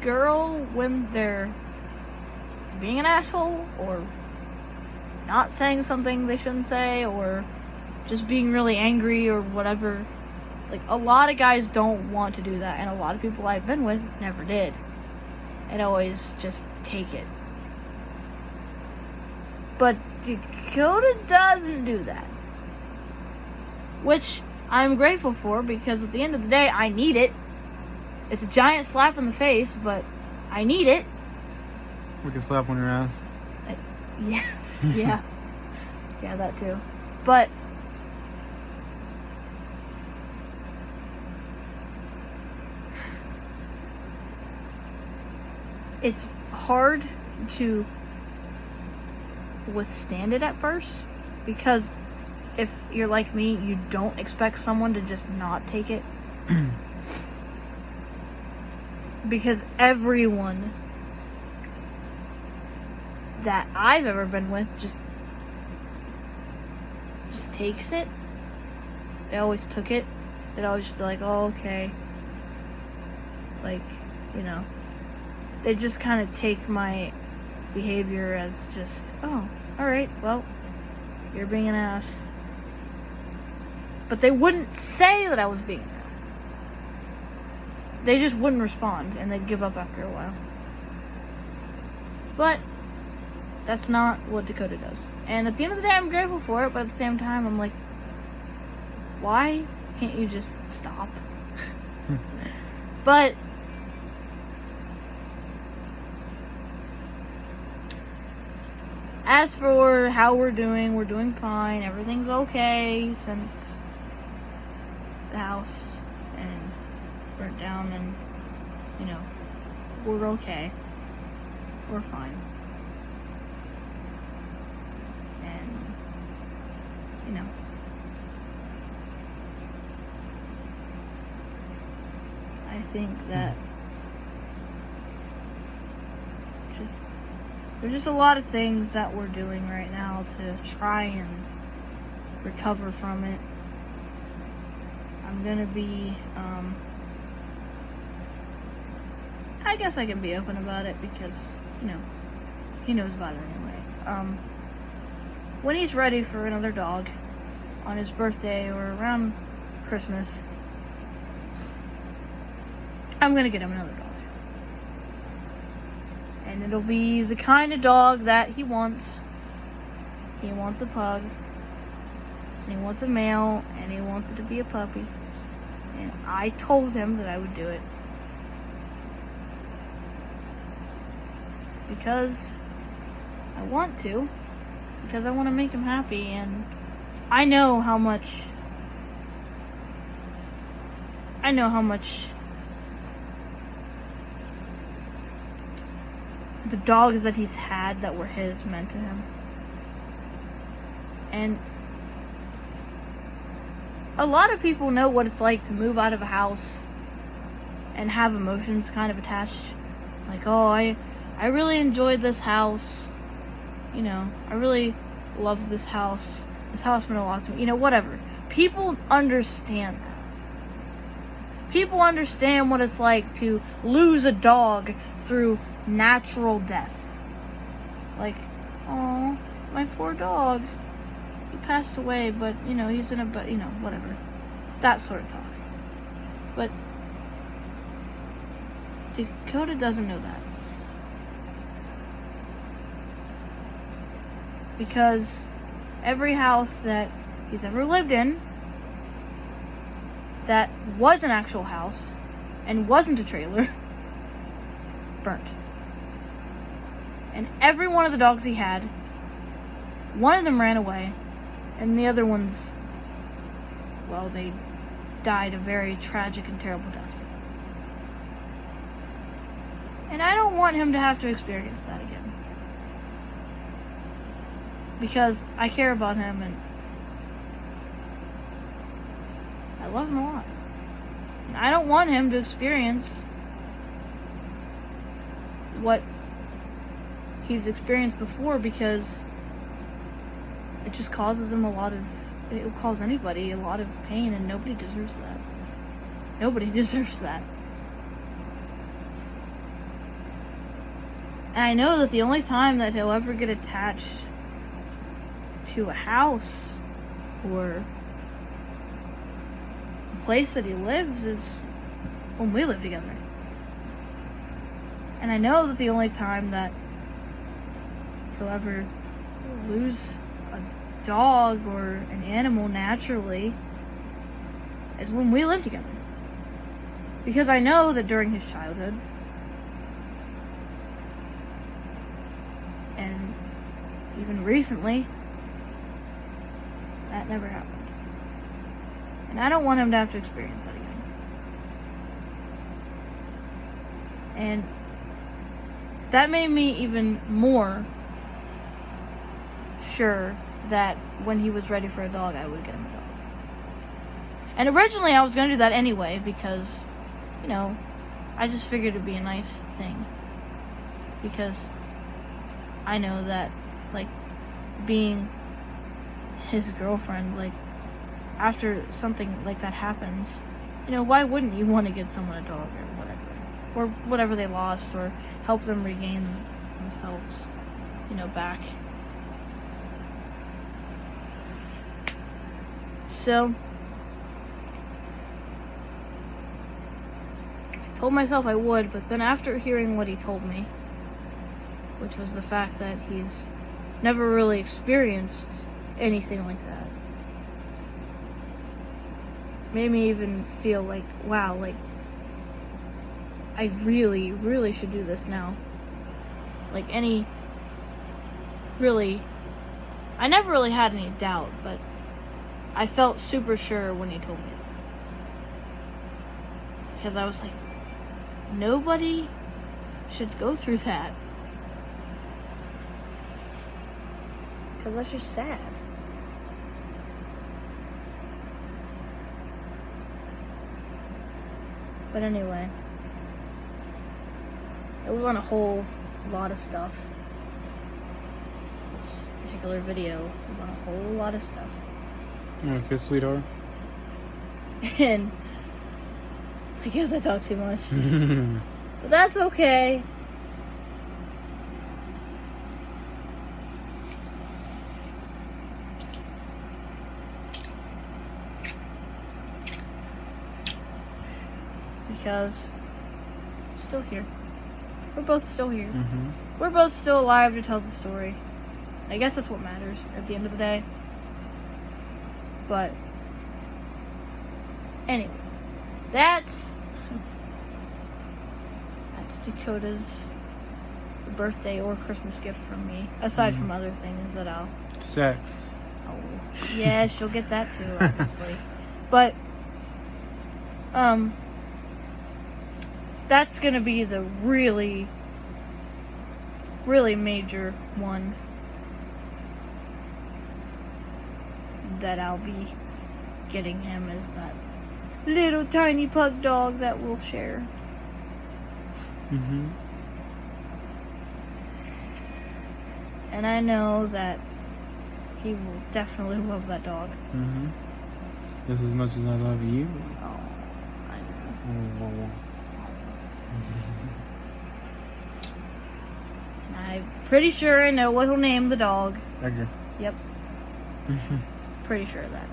girl when they're being an asshole, or not saying something they shouldn't say, or just being really angry or whatever. Like, a lot of guys don't want to do that, and a lot of people I've been with never did. And always just take it. But Dakota doesn't do that. Which I'm grateful for, because at the end of the day, I need it. It's a giant slap in the face, but I need it. Like a slap on your ass. Yeah. Yeah. Yeah, that too. But it's hard to withstand it at first, because if you're like me, you don't expect someone to just not take it. Because everyone that I've ever been with just takes it. They always took it. They'd always just be like, oh, okay. Like, you know. They just kind of take my behavior as just, oh, alright, well, you're being an ass. But they wouldn't say that I was being an ass. They just wouldn't respond, and they'd give up after a while. But that's not what Dakota does. And at the end of the day, I'm grateful for it, but at the same time, I'm like, why can't you just stop? But as for how we're doing fine. Everything's okay since the house and burnt down, and, you know, we're okay. We're fine. And, you know, I think that there's just a lot of things that we're doing right now to try and recover from it. I'm gonna be, I guess I can be open about it because, you know, he knows about it anyway. When he's ready for another dog on his birthday or around Christmas, I'm gonna get him another dog. And it'll be the kind of dog that he wants. He wants a pug. And he wants a male. And he wants it to be a puppy. And I told him that I would do it. Because I want to. Because I want to make him happy. And I know how much the dogs that he's had that were his meant to him. And a lot of people know what it's like to move out of a house and have emotions kind of attached. Like, oh, I really enjoyed this house. You know, I really loved this house. This house meant a lot to me. You know, whatever. People understand that. People understand what it's like to lose a dog through natural death. Like, oh, my poor dog. He passed away, but, you know, he's in a, but, you know, whatever. That sort of talk. But Dakota doesn't know that. Because every house that he's ever lived in that was an actual house and wasn't a trailer burnt. And every one of the dogs he had, one of them ran away, and the other ones, well, they died a very tragic and terrible death. And I don't want him to have to experience that again. Because I care about him and I love him a lot. And I don't want him to experience what he's experienced before, because it just causes him it will cause anybody a lot of pain, and nobody deserves that. Nobody deserves that. And I know that the only time that he'll ever get attached to a house or a place that he lives is when we live together. And I know that the only time that he'll ever lose a dog or an animal naturally is when we live together. Because I know that during his childhood, And even recently, that never happened. And I don't want him to have to experience that again. And that made me even more sure that when he was ready for a dog, I would get him a dog. And originally I was going to do that anyway because, you know, I just figured it'd be a nice thing. Because I know that, like, being his girlfriend, like, after something like that happens, you know, why wouldn't you want to get someone a dog or whatever? Or whatever they lost, or help them regain themselves, you know, back. So, I told myself I would, but then after hearing what he told me, which was the fact that he's never really experienced anything like that, made me even feel like, wow, like, I really, really should do this now. Like, I never really had any doubt, but I felt super sure when he told me that. Because I was like, nobody should go through that. Because that's just sad. But anyway, it was on a whole lot of stuff. This particular video was on a whole lot of stuff. Okay, sweetheart. And I guess I talk too much. But that's okay. Because I'm still here. We're both still here. Mm-hmm. We're both still alive to tell the story. I guess that's what matters at the end of the day. But anyway, that's Dakota's birthday or Christmas gift from me. Aside from other things that I'll... Sex. Oh, yeah, she'll get that too, obviously. But, that's gonna be the really, really major one that I'll be getting him, is that little tiny pug dog that we'll share. Mm-hmm. And I know that he will definitely love that dog. Mm-hmm. Just as much as I love you. Oh, I know. Oh. I'm pretty sure I know what he'll name the dog. Edgar. Yep. Pretty sure of that.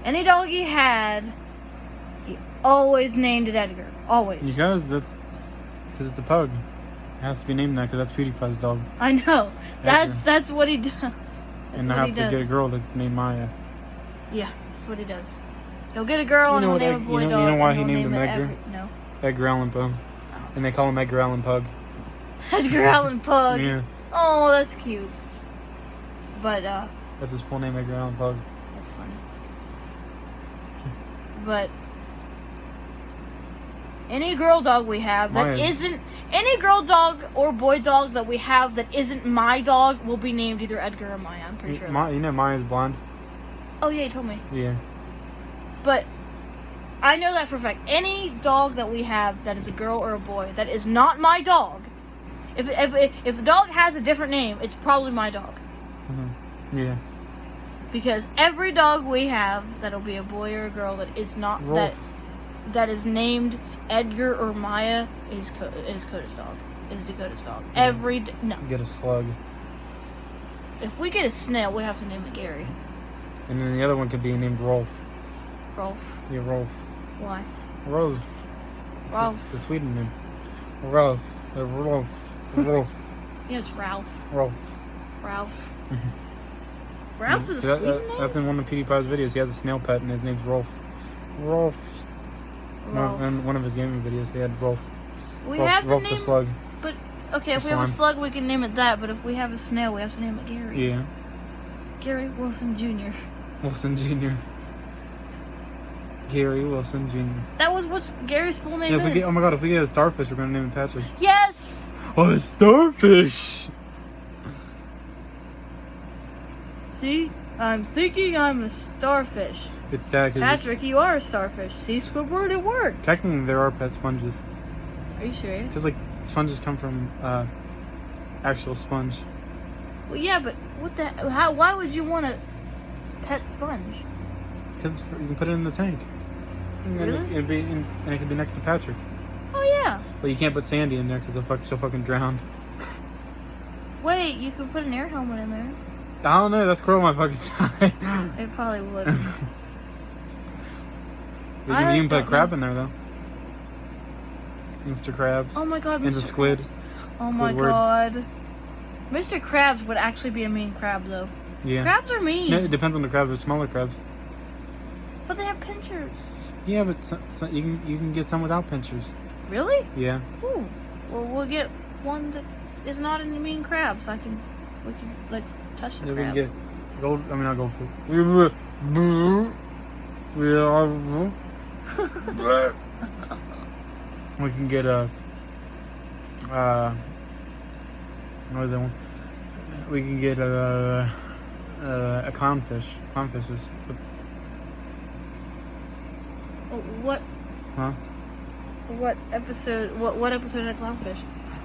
Any dog he had, he always named it Edgar. Always. Because it's a pug. It has to be named that because that's PewDiePie's dog. I know. Edgar. That's what he does. And I have to get a girl that's named Maya. Yeah, that's what he does. He'll get a girl and he'll name a boy dog. You know why he and named him name it Edgar? No. Edgar Allan Poe. And they call him Edgar Allan Pug. Edgar Allan Pug. Yeah. Oh, that's cute. But, That's his full name, Edgar Allan Pug. that's funny. But any girl dog we have that isn't... Any girl dog or boy dog that we have that isn't my dog will be named either Edgar or Maya. I'm pretty sure. You know Maya's blonde? Oh, yeah, you told me. Yeah. But I know that for a fact. Any dog that we have that is a girl or a boy that is not my dog, if the dog has a different name, it's probably my dog. Mm-hmm. Yeah. Because every dog we have that'll be a boy or a girl that is not that is named Edgar or Maya is Dakota's dog. Is Dakota's dog. Yeah. No. Get a slug. If we get a snail, we have to name it Gary. And then the other one could be named Rolf. Rolf. Yeah, Rolf. Why? Rolf. Rolf. It's a Sweden name. Rolf. Rolf. Rolf. Yeah, it's Ralph. Rolf. Ralph. Ralph is a Sweden name? That's in one of PewDiePie's videos. He has a snail pet and his name's Rolf. Rolf. Rolf. In one of his gaming videos, he had Rolf. We Rolf, have to Rolf name... the slug. But Okay, if we have a slug, we can name it that. But if we have a snail, we have to name it Gary. Yeah. Gary Wilson Jr. Wilson Jr. Gary Wilson Jr. That was what Gary's full name Yeah, if we is. get, oh my god, if we get a starfish, we're gonna name it Patrick. Yes! Oh, a starfish! See? I'm thinking I'm a starfish. It's sad because Patrick, you are a starfish. See, Squidward, it worked. technically there are pet sponges. Are you serious? Because like sponges come from actual sponge. Well, yeah, but what the? How? Why would you want a pet sponge? Because you can put it in the tank. And then Really? and it can be next to Patrick. Oh yeah. But you can't put Sandy in there because she'll fucking drown. Wait, you could put an air helmet in there. I don't know. That's Squirrel my fucking time. It probably would. You can even put a crab in there though. Mr. Krabs. Oh my god, And the squid. Oh my Squidward. god. Mr. Krabs would actually be a mean crab though. Yeah. Crabs are mean. No, it depends on the crab. There's smaller crabs. But they have pinchers. Yeah, but you can get some without pinchers. Really? Yeah. Ooh. Well, we'll get one that is not a mean crab, so we can like touch the Yeah, we can crab. get gold. I mean, not gold food. We can get what is that one? We can get a clownfish. Clownfishes. What? Huh? What episode? What episode had clownfish?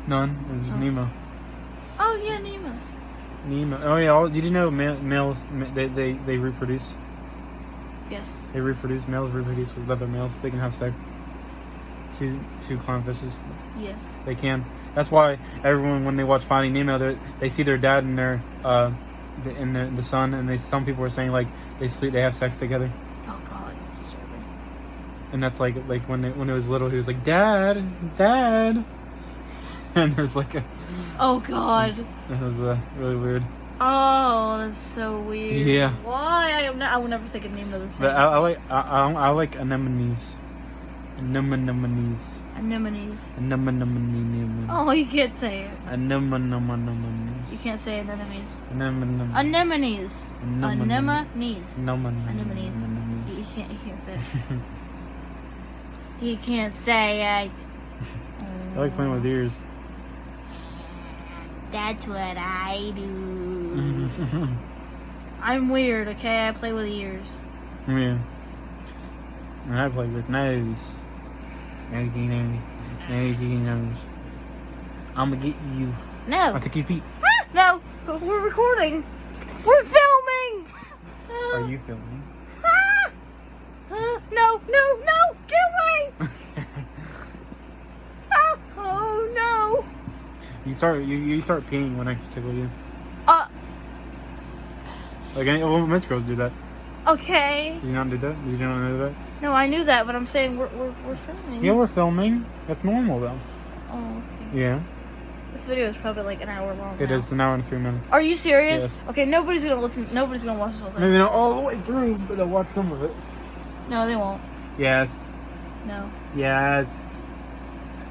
None. It was just Nemo. Oh yeah, Nemo. Nemo. Oh yeah. Did you know males they reproduce? Yes. They reproduce. Males reproduce with other males. They can have sex. Two clownfishes. Yes. They can. That's why everyone, when they watch Finding Nemo, they see their dad in their in the sun, and some people are saying like they have sex together, Oh god, it's disturbing. and that's like when it was little, he was like Dad, and there's like Oh god. it was really weird. Oh, that's so weird. Yeah. Why? I will never think of Nemo the same. But I like anemones. Anemones. Anemones. Anemones. Oh, you can't say it. Anemones. You can't say anemones. Anemones. Anemones. Anemones. Anemones. Anemones. You can't say it. He can't say it. I like playing with ears. That's what I do. I'm weird, okay? I play with ears. Yeah. And I play with nose. Nosy nose. Nosy nose. I'm gonna get you. No. I'll take your feet. Ah, no. We're recording. We're filming. Are you filming? Ah! No. Get away. Ah, oh, no. You start peeing when I tickle you. Like most girls do that. Okay. Did you not do that? Did you not know that? No, I knew that, but I'm saying we're filming. Yeah, we're filming. That's normal though. Oh, okay. Yeah. This video is probably like an hour long. It now. is an hour and 3 minutes. Are you serious? Yes. Okay, nobody's gonna listen. Nobody's gonna watch this whole thing. Maybe not all the way through, but they'll watch some of it. No, they won't. Yes. No. Yes.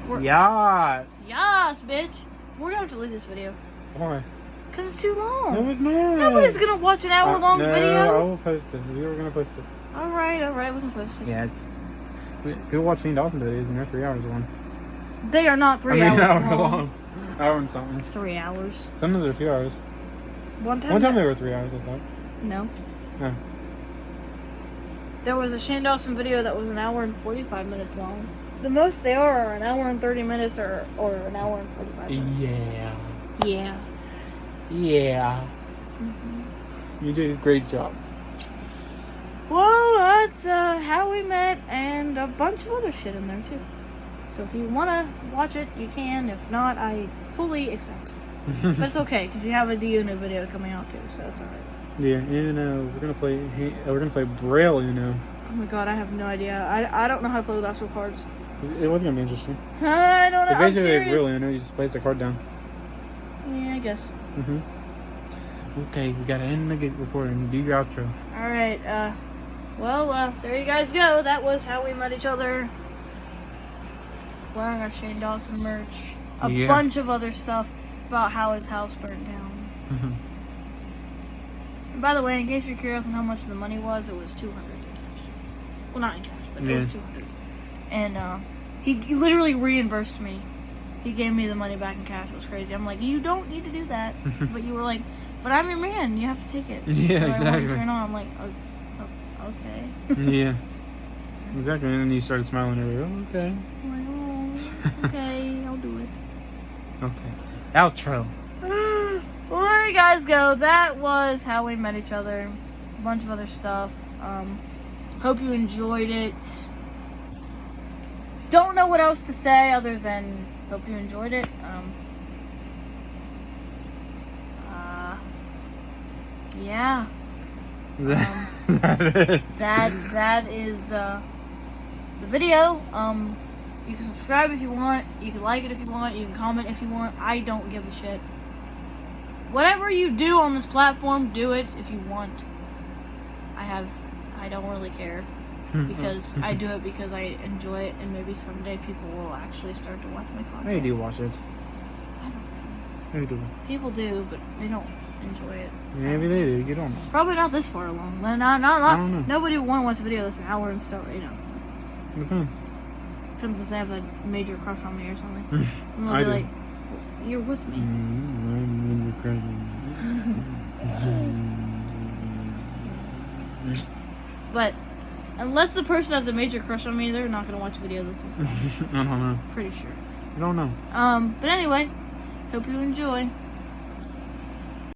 We're- Yes. Yes, bitch. We're gonna have to leave this video Why? because it's too long. No, it's not. Nobody's gonna watch an hour-long no, video. I will post it. We were gonna post it. All right, we can post it. Yes. People watch Shane Dawson videos and they're 3 hours long. They are not 3 I mean, hours an hour long. long. Hour and something. 3 hours. Sometimes they're 2 hours. One time. One time they were 3 hours, I thought. No. No. There was a Shane Dawson video that was an hour and 45 minutes long. The most they are an hour and 30 minutes or an hour and 45 minutes. Yeah. Yeah. Yeah. You did a great job. Well, that's how we met and a bunch of other shit in there too. So if you want to watch it, you can. If not, I fully accept. But it's okay because you have a Uno video coming out too, so it's alright. Yeah, Uno. We're gonna play Braille Uno. Oh my god, I have no idea. I don't know how to play with actual cards. It was gonna be interesting. I don't know. It's I'm basically like serious. Braille Uno. You just place the card down. Yeah, I guess. Okay, we gotta end the recording. Do your outro. Alright, well, there you guys go. That was how we met each other. Wearing our Shane Dawson merch. a Yeah. bunch of other stuff about how his house burned down. And by the way, in case you're curious on how much the money was, it was $200 in cash. Well, not in cash, but it was $200. And he literally reimbursed me. He gave me the money back in cash. It was crazy. I'm like, you don't need to do that. But you were like, but I'm your man. You have to take it. Yeah, Or I exactly. want to turn on. I'm like, okay. Yeah. Exactly. And then you started smiling and you're like, okay. I'm like, oh, okay, I'll do it. Okay. Outro. Well, there you guys go. That was how we met each other. A bunch of other stuff. Hope you enjoyed it. Don't know what else to say other than hope you enjoyed it. Yeah. That is the video. You can subscribe if you want. You can like it if you want. You can comment if you want. I don't give a shit. Whatever you do on this platform, do it if you want. I don't really care. Because I do it because I enjoy it, and maybe someday people will actually start to watch my content. Maybe you watch it. I don't know. Maybe do. People do, but they don't enjoy it. Maybe they do. You don't know. Probably not this far along. Not, I don't know. Nobody would want to watch a video that's an hour and so, Depends. Depends if they have a major crush on me or something. And they'll I be do. like, you're with me. But unless the person has a major crush on me, they're not going to watch a video this is I don't know. pretty sure. I don't know. But anyway, hope you enjoy.